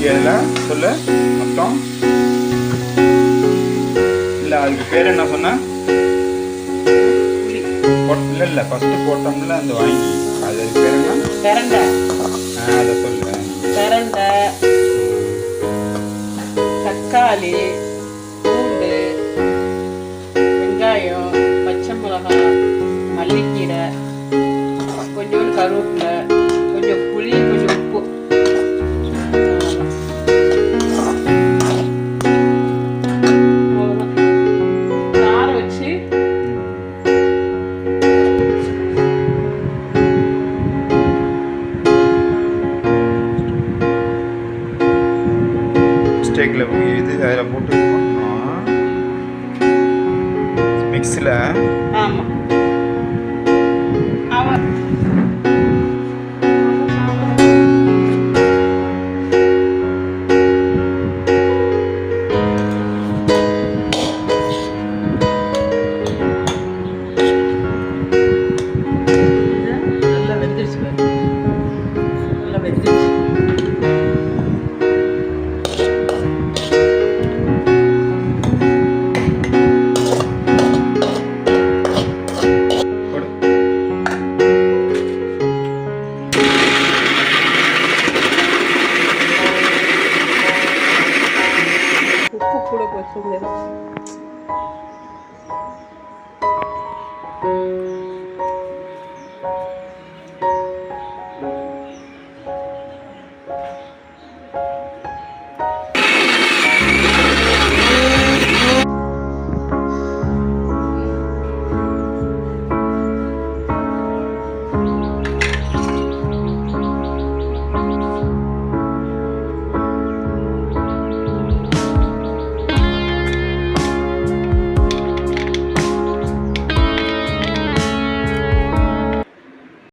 போட்டிருக்க இதில் சொல்லு மொத்தம். இல்லை அதுக்கு பேர் என்ன சொன்ன? இல்லை ஃபஸ்ட்டு போட்டோம்ல அந்த வாங்கி அது பேர் என்ன? பிரண்டை. அதை சொல்லு. பிரண்டை, தக்காளி, பூண்டு, வெங்காயம், பச்சை மிளகாய், மல்லிக்கீரை, கொஞ்சோண்டு கருவேப்பிலை, கொஞ்சம் புளி, கொஞ்சம் உப்பு. கார வச்சு ஸ்டேக்கில் இது அதில் போட்டு பண்ணோம் மிக்ஸில். ஆமாம்.